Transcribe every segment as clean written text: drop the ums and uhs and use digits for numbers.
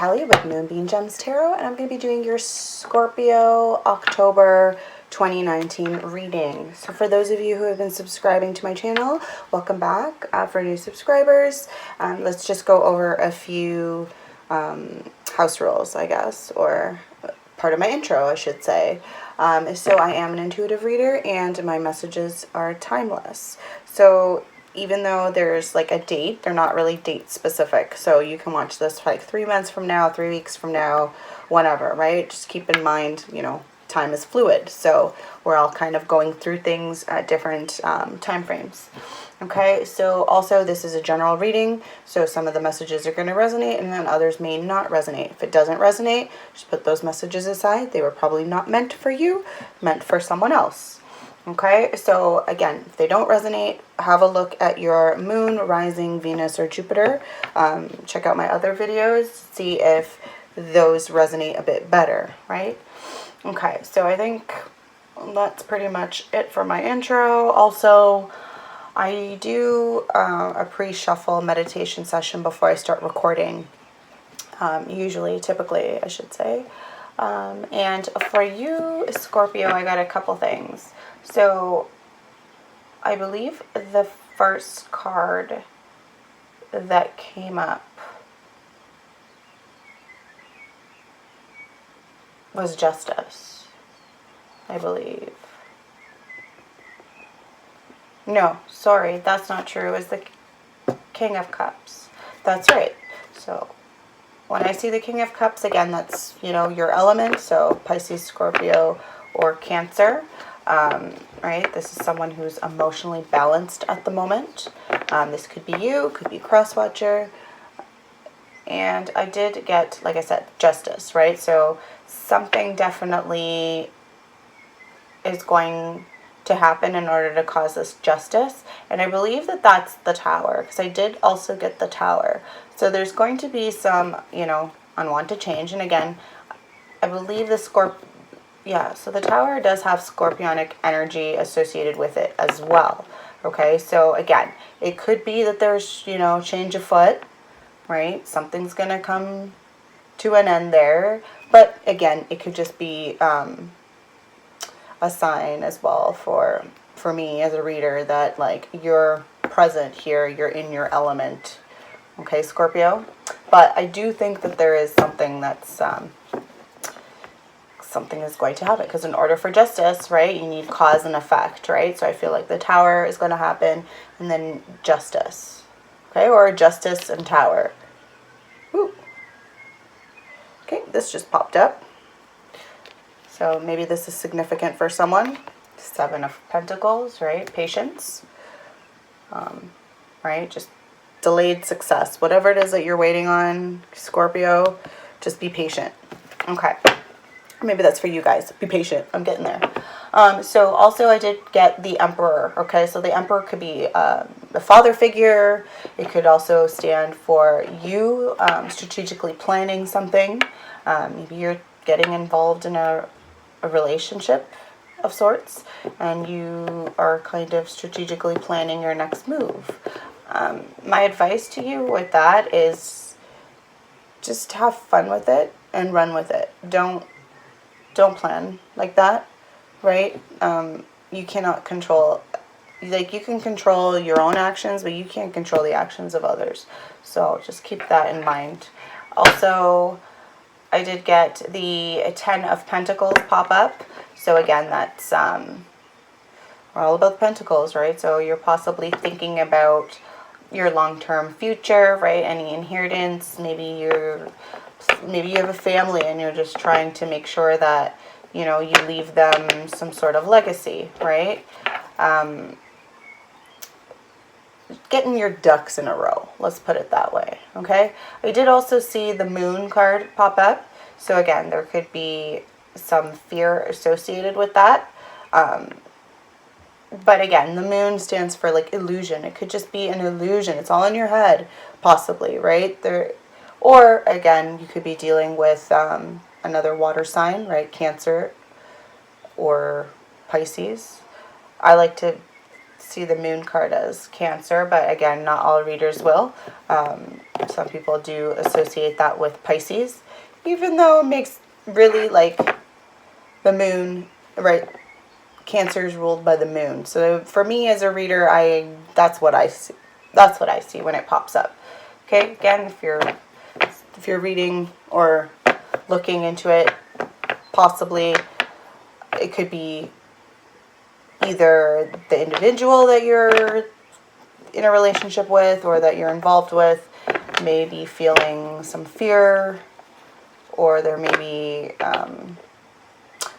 Kelly with Moonbean Gems Tarot, and I'm going to be doing your Scorpio October 2019 reading. So for those of you who have been subscribing to my channel, welcome back. For new subscribers, let's just go over a few house rules, I guess, or part of my intro, I should say. So I am an intuitive reader, and my messages are timeless. So even though there's like a date, they're not really date specific. So you can watch this like 3 months from now, 3 weeks from now, whatever, right? Just keep in mind, you know, time is fluid. So we're all kind of going through things at different time frames. Okay, so also this is a general reading, so some of the messages are going to resonate and then others may not resonate. If it doesn't resonate, just put those messages aside. They were probably not meant for you, meant for someone else. Okay, so again, if they don't resonate, have a look at your moon, rising, Venus, or Jupiter. Check out my other videos, see if those resonate a bit better, right? Okay, so I think that's pretty much it for my intro. Also, I do a pre-shuffle meditation session before I start recording, typically, I should say. And for you, Scorpio, I got a couple things. So I believe the first card that came up was Justice, I believe. No, sorry, that's not true. It was the King of Cups. That's right. So when I see the King of Cups, again, that's, you know, your element. So Pisces, Scorpio, or Cancer. Right? This is someone who's emotionally balanced at the moment. This could be you, could be cross-watcher. And I did get, like I said, Justice, right? So something definitely is going to happen in order to cause this justice. And I believe that that's the Tower, because I did also get the Tower. So there's going to be some, you know, unwanted change. And again, I believe the so the Tower does have scorpionic energy associated with it as well. Okay, so again, it could be that there's, you know, change afoot, right? Something's going to come to an end there. But again, it could just be a sign as well for me as a reader that, like, you're present here, you're in your element. Okay, Scorpio? But I do think that there is something that's something is going to happen, because in order for justice, right, you need cause and effect, right? So I feel like the Tower is going to happen, and then justice, okay, or justice and Tower. Ooh. Okay, this just popped up, so maybe this is significant for someone. Seven of Pentacles, right? Patience, right? Just delayed success, whatever it is that you're waiting on, Scorpio, just be patient. Okay. Maybe that's for you guys. Be patient. I'm getting there. So also I did get the Emperor. Okay, so the Emperor could be a father figure. It could also stand for you strategically planning something. Maybe you're getting involved in a relationship of sorts, and you are kind of strategically planning your next move. My advice to you with that is just have fun with it and run with it. Don't plan like that, right? You cannot control, like, you can control your own actions, but you can't control the actions of others. So just keep that in mind. Also, I did get the 10 of Pentacles pop up. So again, that's, we're all about Pentacles, right? So you're possibly thinking about your long-term future, right? Any inheritance, maybe you have a family and you're just trying to make sure that, you know, you leave them some sort of legacy, right? Getting your ducks in a row, let's put it that way, okay? I did also see the Moon card pop up. So again, there could be some fear associated with that. But again, the Moon stands for, like, illusion. It could just be an illusion. It's all in your head, possibly, right? Or, again, you could be dealing with another water sign, right? Cancer or Pisces. I like to see the Moon card as Cancer, but again, not all readers will. Some people do associate that with Pisces, even though it makes really like the moon, right? Cancer is ruled by the moon. So for me as a reader, that's what I see. That's what I see when it pops up. Okay, again, if you're reading or looking into it, possibly it could be either the individual that you're in a relationship with or that you're involved with may be feeling some fear, or there may be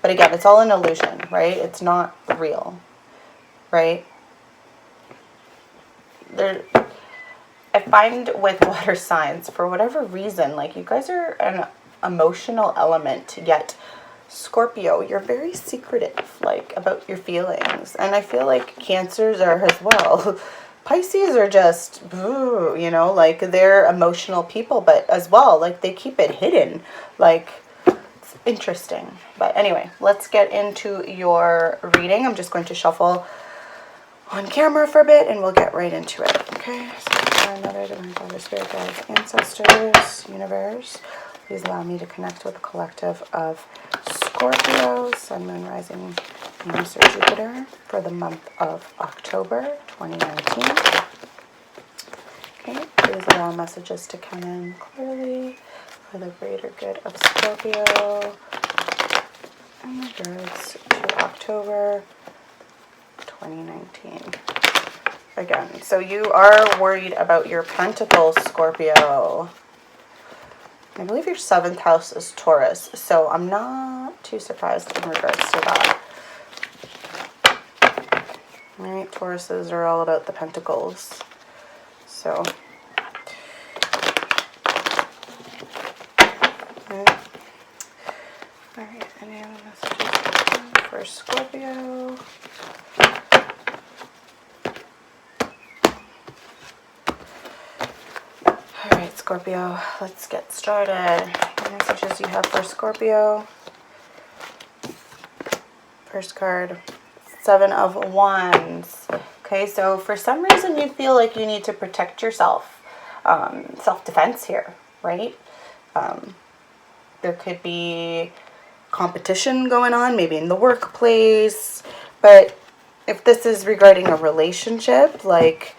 but again, it's all an illusion, right? It's not real, right? I find with water signs, for whatever reason, like you guys are an emotional element, yet Scorpio, you're very secretive, like about your feelings. And I feel like Cancers are as well. Pisces are just, you know, like they're emotional people, but as well, like they keep it hidden. Like, it's interesting. But anyway, let's get into your reading. I'm just going to shuffle on camera for a bit and we'll get right into it. Okay, so another divine father, spirit guides, ancestors, universe, please allow me to connect with the collective of Scorpio, Sun, Moon, Rising, Venus, or Jupiter for the month of October 2019. Okay, please allow messages to come in clearly for the greater good of Scorpio in regards to October 2019. Again, so you are worried about your Pentacles, Scorpio. I believe your 7th house is Taurus, so I'm not too surprised in regards to that. Alright, Tauruses are all about the Pentacles. So, alright, any other messages for Scorpio? Alright, Scorpio, let's get started. What messages you have for Scorpio? First card, 7 of Wands. Okay, so for some reason you feel like you need to protect yourself. Self-defense here, right? There could be competition going on, maybe in the workplace. But if this is regarding a relationship, like,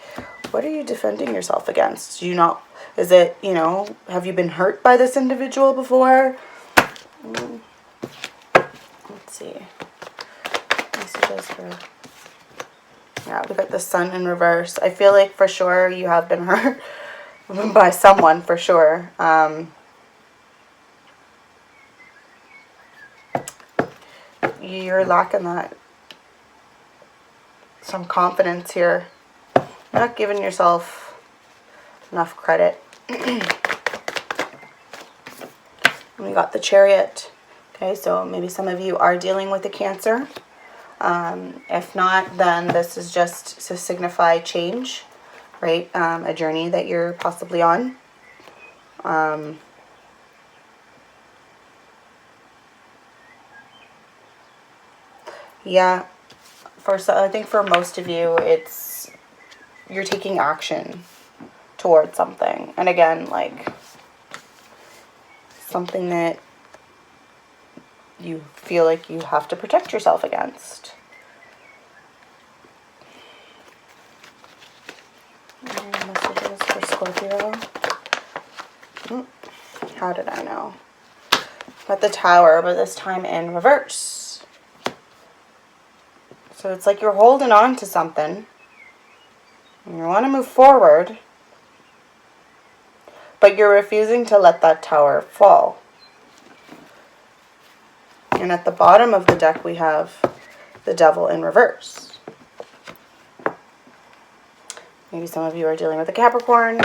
what are you defending yourself against? Do you not... Is it, you know, have you been hurt by this individual before? Let's see. Messages for... Yeah, we got the Sun in reverse. I feel like for sure you have been hurt by someone, for sure. You're lacking that. Some confidence here. You're not giving yourself enough credit. We got the Chariot. Okay, so maybe some of you are dealing with a Cancer. If not, then this is just to signify change, right? A journey that you're possibly on. Yeah, I think for most of you, it's you're taking action towards something. And again, like something that you feel like you have to protect yourself against. Messages for Scorpio. How did I know? Got the Tower, but this time in reverse. So it's like you're holding on to something. And you want to move forward. But you're refusing to let that tower fall. And at the bottom of the deck we have the Devil in reverse. Maybe some of you are dealing with a Capricorn.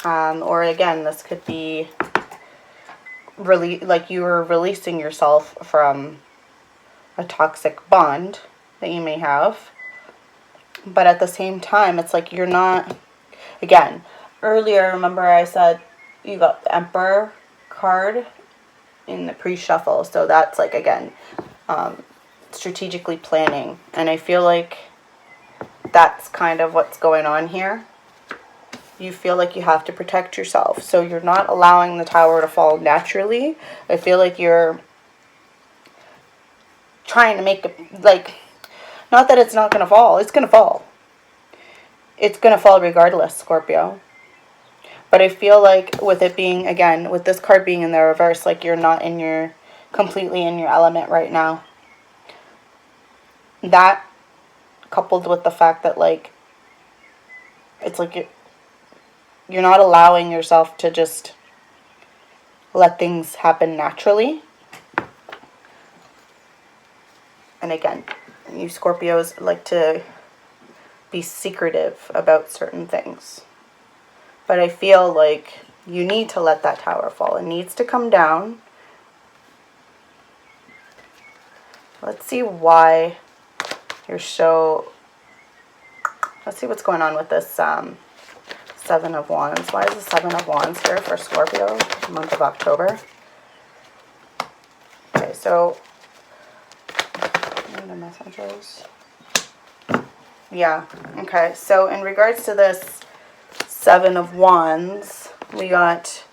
Or again, this could be really like you are releasing yourself from a toxic bond that you may have. But at the same time, it's like you're not... Again, earlier, remember I said you got the Emperor card in the pre-shuffle. So that's like, again, strategically planning. And I feel like that's kind of what's going on here. you feel like you have to protect yourself. So you're not allowing the tower to fall naturally. I feel like you're trying to make it, like, not that it's not going to fall. It's going to fall. It's going to fall regardless, Scorpio. But I feel like with it being, again, with this card being in the reverse, like you're not in your, completely in your element right now. That, coupled with the fact that, like, it's like you're not allowing yourself to just let things happen naturally. And again, you Scorpios like to be secretive about certain things. But I feel like you need to let that tower fall. It needs to come down. Let's see why you're so... Let's see what's going on with this Seven of Wands. Why is the Seven of Wands here for Scorpio, month of October? Okay, so... the messages. Yeah, okay. So in regards to this Seven of Wands, we got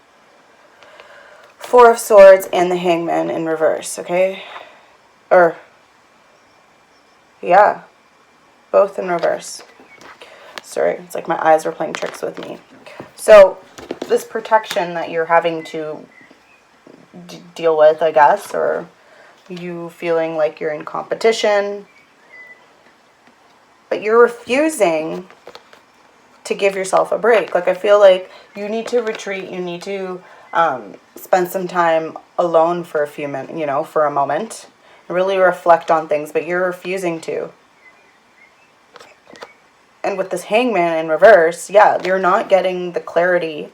Four of Swords and the Hangman in reverse, okay? Or, yeah, both in reverse. Sorry, it's like my eyes were playing tricks with me. So, this protection that you're having to deal with, I guess, or you feeling like you're in competition, but you're refusing to give yourself a break. Like, I feel like you need to retreat, you need to spend some time alone for a few minutes, you know, for a moment, really reflect on things, but you're refusing to. And with this Hangman in reverse, yeah, you're not getting the clarity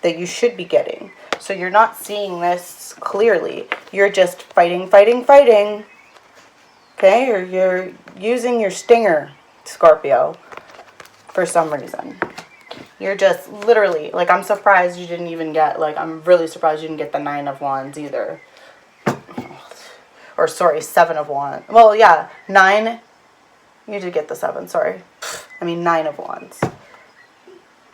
that you should be getting. So you're not seeing this clearly. You're just fighting, fighting, fighting. Okay? Or you're using your stinger, Scorpio, for some reason. You're just literally, like, I'm surprised you didn't even get, like, I'm really surprised you didn't get the Nine of Wands either. Or, sorry, Seven of Wands. Well, yeah, 9. You did get the 7, sorry. I mean, 9 of Wands.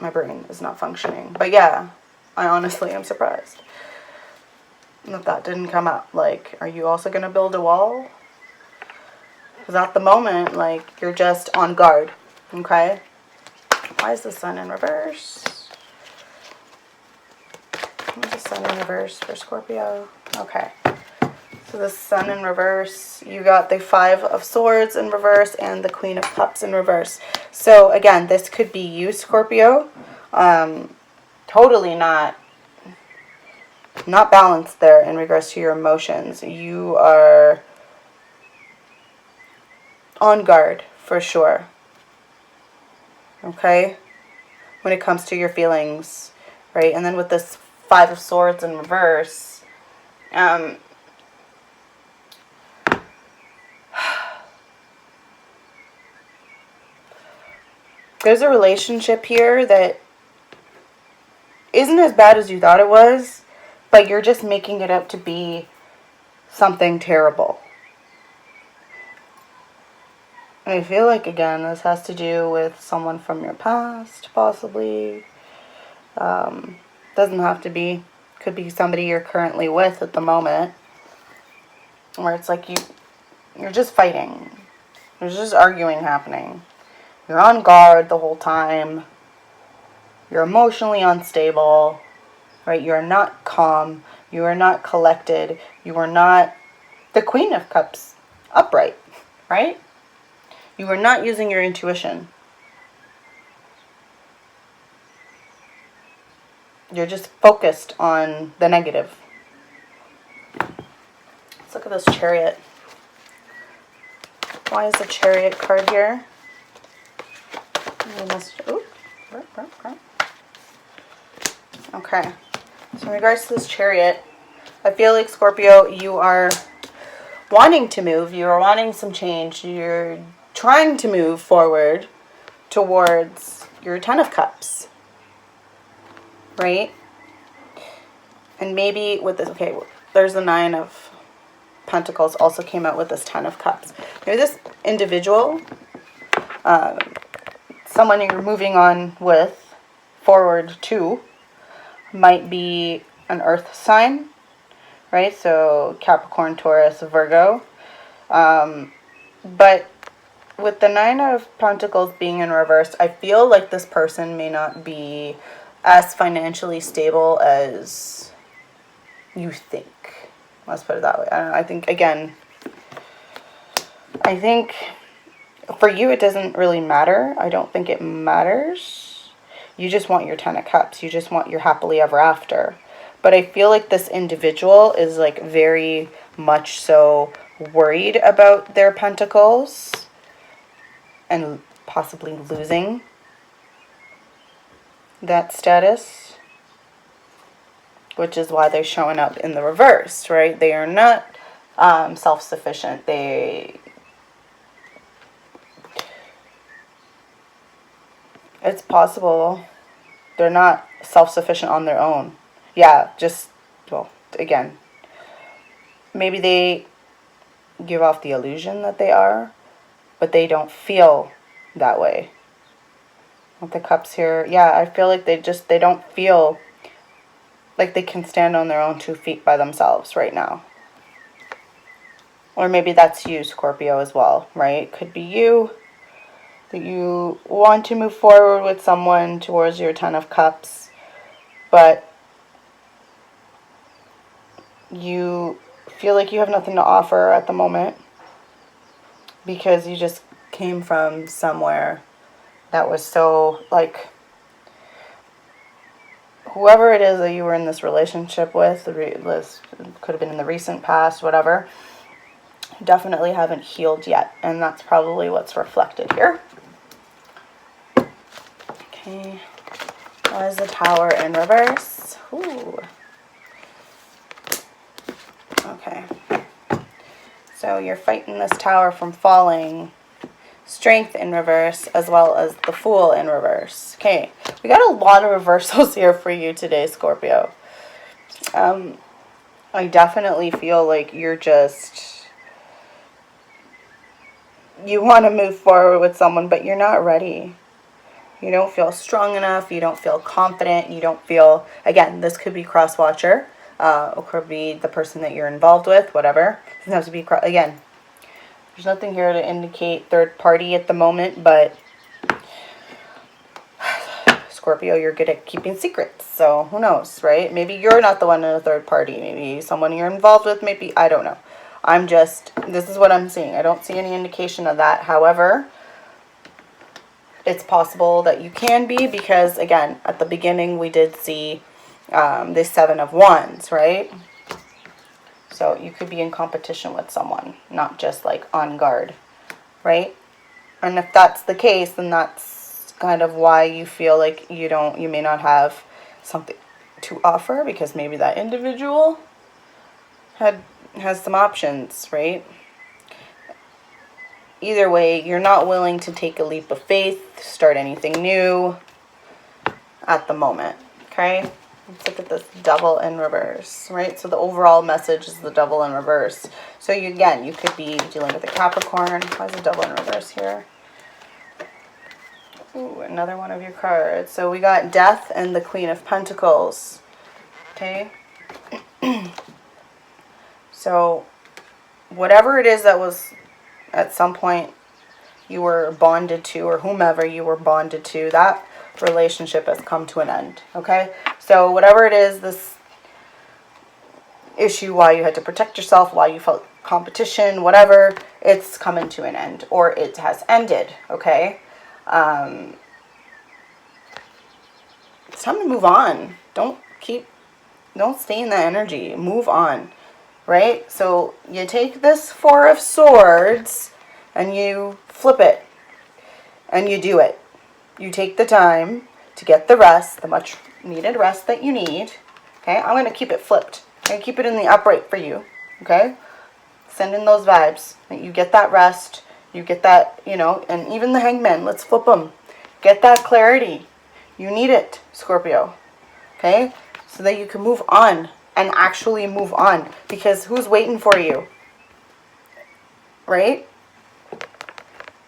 My brain is not functioning. But yeah, I honestly am surprised that didn't come up. Like, are you also going to build a wall? Because at the moment, like, you're just on guard. Okay? Why is the Sun in reverse? Why is the Sun in reverse for Scorpio? Okay. So the Sun in reverse, you got the Five of Swords in reverse and the Queen of Cups in reverse. So again, this could be you, Scorpio. Totally not balanced there in regards to your emotions. You are on guard for sure. Okay? When it comes to your feelings, right? And then with this Five of Swords in reverse, there's a relationship here that isn't as bad as you thought it was, but you're just making it out to be something terrible. I feel like, again, this has to do with someone from your past, possibly. Doesn't have to be. Could be somebody you're currently with at the moment. Where it's like you're just fighting. There's just arguing happening. You're on guard the whole time. You're emotionally unstable, right? You are not calm. You are not collected. You are not the Queen of Cups upright, right? You are not using your intuition. You're just focused on the negative. Let's look at this Chariot. Why is the Chariot card here? Okay. So in regards to this Chariot, I feel like, Scorpio, you are wanting to move. You are wanting some change. You're trying to move forward towards your Ten of Cups. Right? And maybe with this, okay, there's the Nine of Pentacles also came out with this Ten of Cups. Maybe this individual, someone you're moving on with forward to might be an earth sign, right? So Capricorn, Taurus, Virgo. But with the Nine of Pentacles being in reverse, I feel like this person may not be as financially stable as you think. Let's put it that way. I don't know. I think, again, I think for you it doesn't really matter. I don't think it matters. You just want your Ten of Cups. You just want your happily ever after. But I feel like this individual is like very much so worried about their pentacles and possibly losing that status, which is why they're showing up in the reverse, right? They are not self-sufficient. It's possible they're not self-sufficient on their own. Yeah, just, well, again, maybe they give off the illusion that they are, but they don't feel that way. With the cups here, yeah, I feel like they don't feel like they can stand on their own 2 feet by themselves right now. Or maybe that's you, Scorpio, as well, right? Could be you, that you want to move forward with someone towards your Ten of Cups, but you feel like you have nothing to offer at the moment because you just came from somewhere that was so, like, whoever it is that you were in this relationship with, could have been in the recent past, whatever, definitely haven't healed yet, and that's probably what's reflected here. Okay, why is the Tower in reverse? Ooh. Okay, so you're fighting this Tower from falling. Strength in reverse, as well as the Fool in reverse. Okay, we got a lot of reversals here for you today, Scorpio. I definitely feel like you want to move forward with someone, but you're not ready. You don't feel strong enough. You don't feel confident. You don't feel, again, this could be cross-watcher. It could be the person that you're involved with, whatever. It doesn't have to be, again, there's nothing here to indicate third party at the moment, but Scorpio, you're good at keeping secrets, so who knows, right? Maybe you're not the one in a third party. Maybe someone you're involved with, maybe, I don't know. This is what I'm seeing. I don't see any indication of that. However, it's possible that you can be because, again, at the beginning we did see the Seven of Wands, right? So you could be in competition with someone, not just like on guard, right? And if that's the case, then that's kind of why you feel like you may not have something to offer, because maybe that individual has some options, right? Either way, you're not willing to take a leap of faith, start anything new at the moment, okay? Let's look at this Devil in reverse, right? So the overall message is the Devil in reverse. So you could be dealing with a Capricorn. Why is the Devil in reverse here? Ooh, another one of your cards. So we got Death and the Queen of Pentacles, okay? So whatever it is that was at some point you were bonded to, or whomever you were bonded to, that relationship has come to an end, okay? So whatever it is, this issue, why you had to protect yourself, why you felt competition, whatever, it's coming to an end, or it has ended, okay? It's time to move on. Don't stay in that energy. Move on, right? So you take this Four of Swords and you flip it and you do it. You take the time to get the rest, the much needed rest that you need. Okay, I'm going to keep it flipped. I'm going to keep it in the upright for you. Okay, send in those vibes. You get that rest. You get that, and even the Hangman, let's flip them. Get that clarity. You need it, Scorpio. Okay, so that you can move on and actually move on, because who's waiting for you? Right?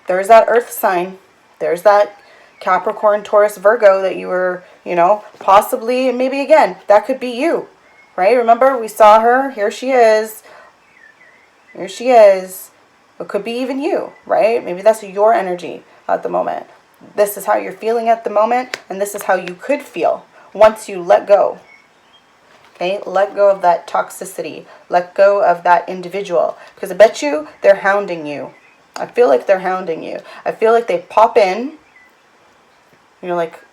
There's that Earth sign. There's that Capricorn, Taurus, Virgo that you were you know, possibly, maybe again, that could be you, right? Remember, we saw her. Here she is. Here she is. It could be even you, right? Maybe that's your energy at the moment. This is how you're feeling at the moment, and this is how you could feel once you let go. Okay, let go of that toxicity. Let go of that individual. Because I bet you they're hounding you. I feel like they're hounding you. I feel like they pop in, you know, like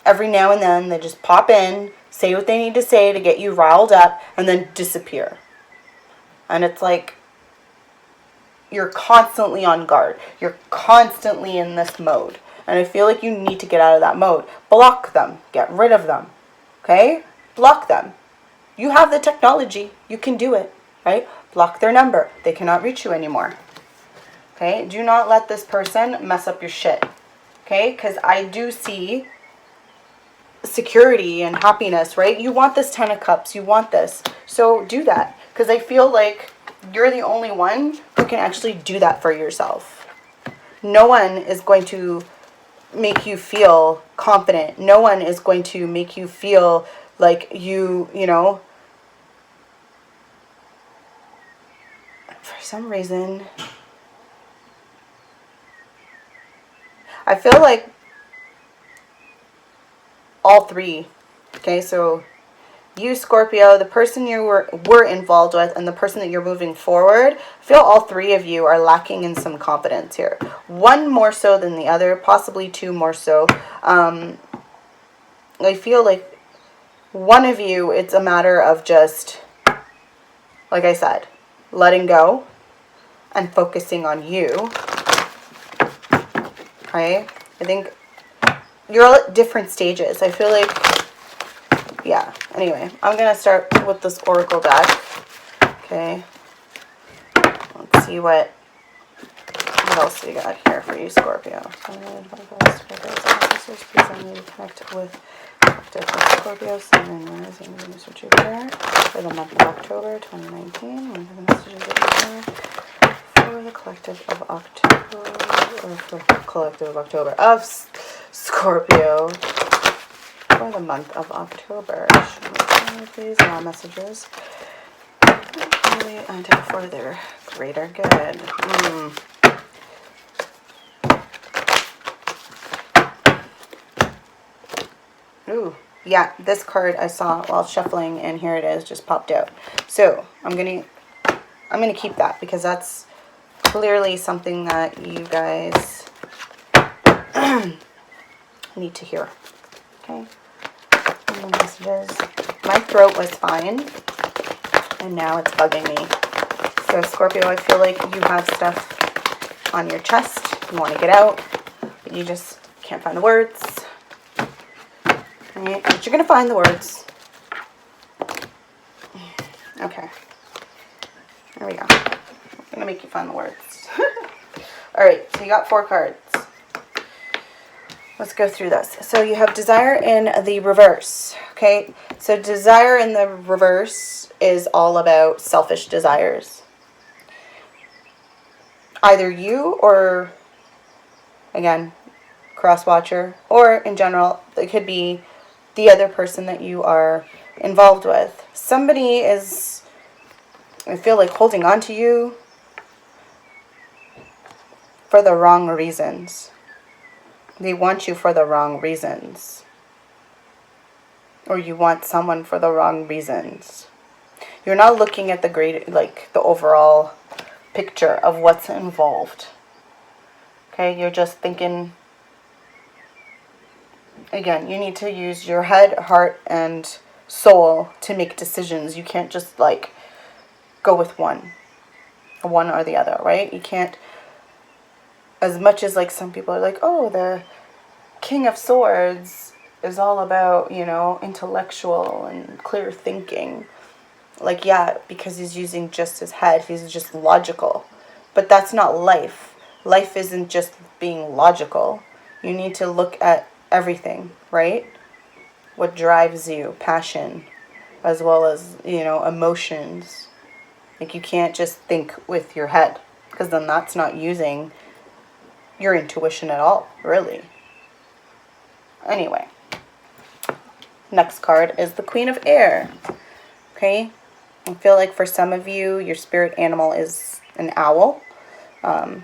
every now and then they just pop in, say what they need to say to get you riled up, and then disappear. And it's like you're constantly on guard. You're constantly in this mode. And I feel like you need to get out of that mode. Block them. Get rid of them. Okay? Block them. You have the technology. You can do it. Right? Block their number. They cannot reach you anymore. Okay? Do not let this person mess up your shit. Okay? Because I do see security and happiness, right? You want this 10 of Cups. You want this. So do that. Because I feel like you're the only one who can actually do that for yourself. No one is going to make you feel confident. No one is going to make you feel like you know, for some reason, I feel like all three, okay, so you, Scorpio, the person you were involved with, and the person that you're moving forward, I feel all three of you are lacking in some confidence here. One more so than the other, possibly two more so. I feel like one of you, it's a matter of just, like I said, letting go and focusing on you. Okay? I think you're all at different stages. I feel like, yeah. Anyway, I'm going to start with this Oracle deck. Okay. Let's see what else we got here for you, Scorpio. Please connect with Scorpio, Sun, and Rising, Venus, or Jupiter for the month of October 2019. What are the messages that you have for the collective of October, or for the collective of October of Scorpio for the month of October? Please, all messages and for their greater good. Ooh, yeah, this card I saw while shuffling, and here it is, just popped out. So I'm gonna keep that, because that's clearly something that you guys need to hear. Okay. And the messages. My throat was fine, and now it's bugging me. So Scorpio, I feel like you have stuff on your chest you want to get out, but you just can't find the words. Right, but you're going to find the words. Okay. There we go. I'm going to make you find the words. Alright, so you got 4 cards. Let's go through this. So you have desire in the reverse. Okay, so desire in the reverse is all about selfish desires. Either you or, again, cross-watcher, or in general, it could be the other person that you are involved with. Somebody is, I feel like, holding on to you for the wrong reasons. They want you for the wrong reasons. Or you want someone for the wrong reasons. You're not looking at the great, like, the overall picture of what's involved. Okay, you're just thinking. Again, you need to use your head, heart, and soul to make decisions. You can't just, like, go with one or the other, right? You can't, as much as, like, some people are like, oh, the King of Swords is all about, you know, intellectual and clear thinking. Like, yeah, because he's using just his head. He's just logical. But that's not life. Life isn't just being logical. You need to look at everything, right? What drives you, passion, as well as, you know, emotions. Like, you can't just think with your head, because then that's not using your intuition at all, really. Anyway, Next card is the Queen of Air. Okay, I feel like for some of you, your spirit animal is an owl. Again,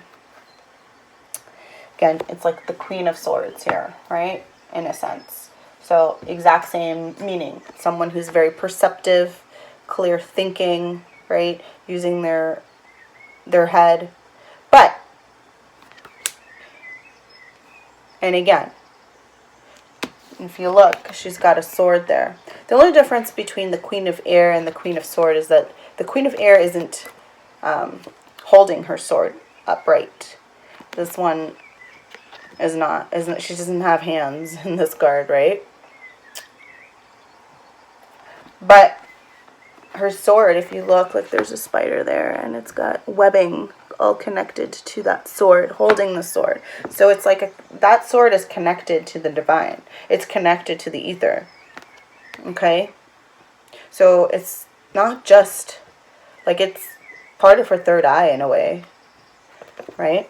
it's like the Queen of Swords here, right? In a sense. So exact same meaning. Someone who's very perceptive, clear thinking, right? Using their head. But, and again, if you look, she's got a sword there. The only difference between the Queen of Air and the Queen of Sword is that the Queen of Air isn't holding her sword upright. This one is not. She doesn't have hands in this card, right? But her sword, if you look, like there's a spider there, and it's got webbing all connected to that sword, holding the sword. So it's like that sword is connected to the divine. It's connected to the ether. Okay? So it's not just, like, it's part of her third eye in a way. Right?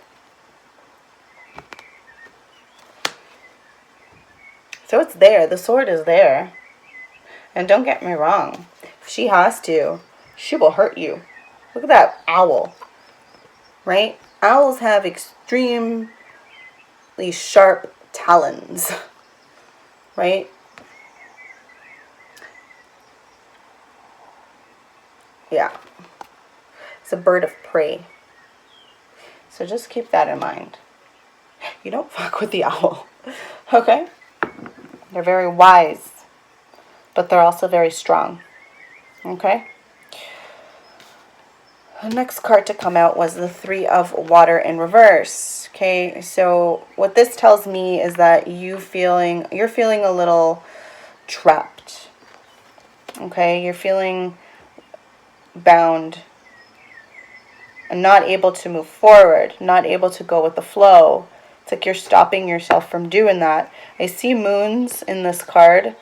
So it's there. The sword is there. And don't get me wrong. If she has to, she will hurt you. Look at that owl. Right? Owls have extremely sharp talons. Right? Yeah. It's a bird of prey. So just keep that in mind. You don't fuck with the owl. Okay? They're very wise. But they're also very strong. Okay? The next card to come out was the Three of Water in reverse. Okay, so what this tells me is that you're feeling a little trapped. Okay, you're feeling bound and not able to move forward, not able to go with the flow. It's like you're stopping yourself from doing that. I see moons in this card.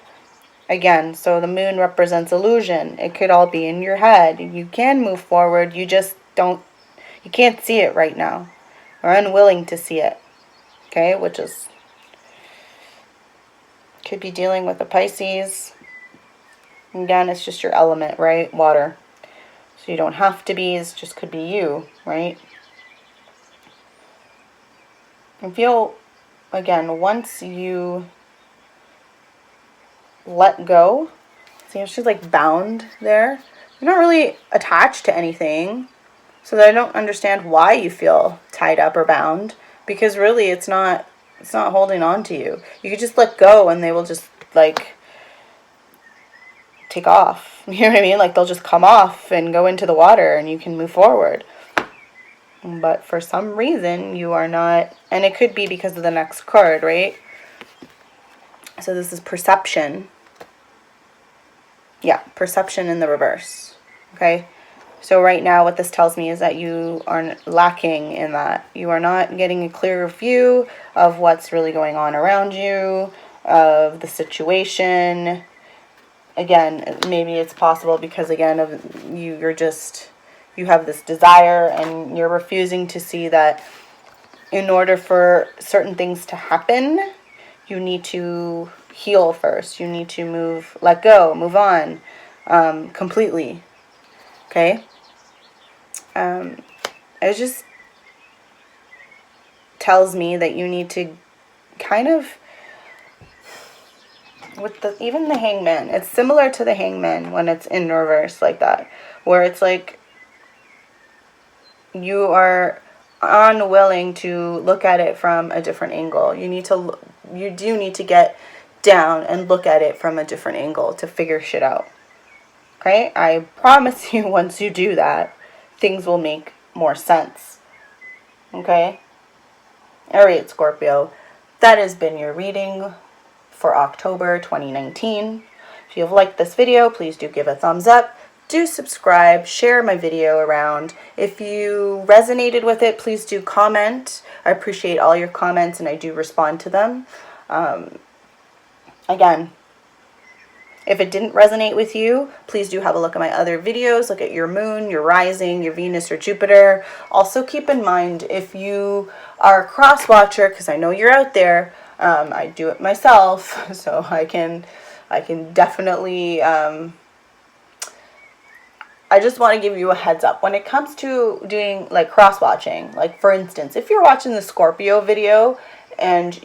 Again, so the moon represents illusion. It could all be in your head. You can move forward. You just you can't see it right now. Or unwilling to see it. Okay, which is, could be dealing with a Pisces. Again, it's just your element, right? Water. So you don't have to be, it just could be you, right? And feel, again, once you let go, see how she's like bound there? You're not really attached to anything. So that I don't understand why you feel tied up or bound. Because really it's not holding on to you. You could just let go and they will just like take off. You know what I mean? Like they'll just come off and go into the water and you can move forward. But for some reason you are not, and it could be because of the next card, right? So this is perception. Yeah, perception in the reverse. Okay? So right now what this tells me is that you are lacking in that. You are not getting a clearer view of what's really going on around you, of the situation. Again, maybe it's possible because, again, of you have this desire and you're refusing to see that in order for certain things to happen, you need to heal first. You need to let go, move on completely. Okay? It just tells me that you need to kind of, with even the Hangman, it's similar to the Hangman when it's in reverse like that, where it's like you are unwilling to look at it from a different angle. You do need to get down and look at it from a different angle to figure shit out. Okay? I promise you, once you do that, things will make more sense. Okay? Alright, Scorpio. That has been your reading for October 2019. If you have liked this video, please do give a thumbs up. Do subscribe, share my video around. If you resonated with it, please do comment. I appreciate all your comments and I do respond to them. Again, if it didn't resonate with you, please do have a look at my other videos. Look at your moon, your rising, your Venus, your Jupiter. Also keep in mind, if you are a cross watcher, because I know you're out there, I do it myself, so I can I can definitely, I just want to give you a heads up. When it comes to doing like cross-watching, like for instance, if you're watching the Scorpio video and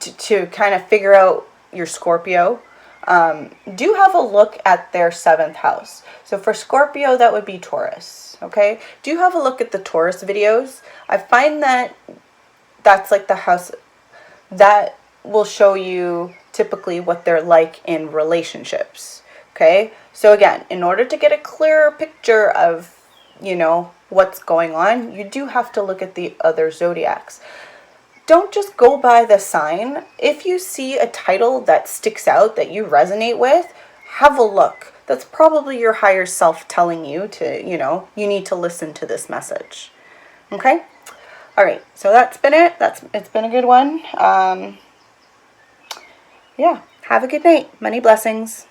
to kind of figure out your Scorpio, do have a look at their 7th house. So for Scorpio, that would be Taurus, okay? Do have a look at the Taurus videos. I find that that's like the house that will show you typically what they're like in relationships, okay? So again, in order to get a clearer picture of, you know, what's going on, you do have to look at the other zodiacs. Don't just go by the sign. If you see a title that sticks out that you resonate with, have a look. That's probably your higher self telling you to, you know, you need to listen to this message. Okay? All right. So that's been it. It's been a good one. Yeah. Have a good night. Many blessings.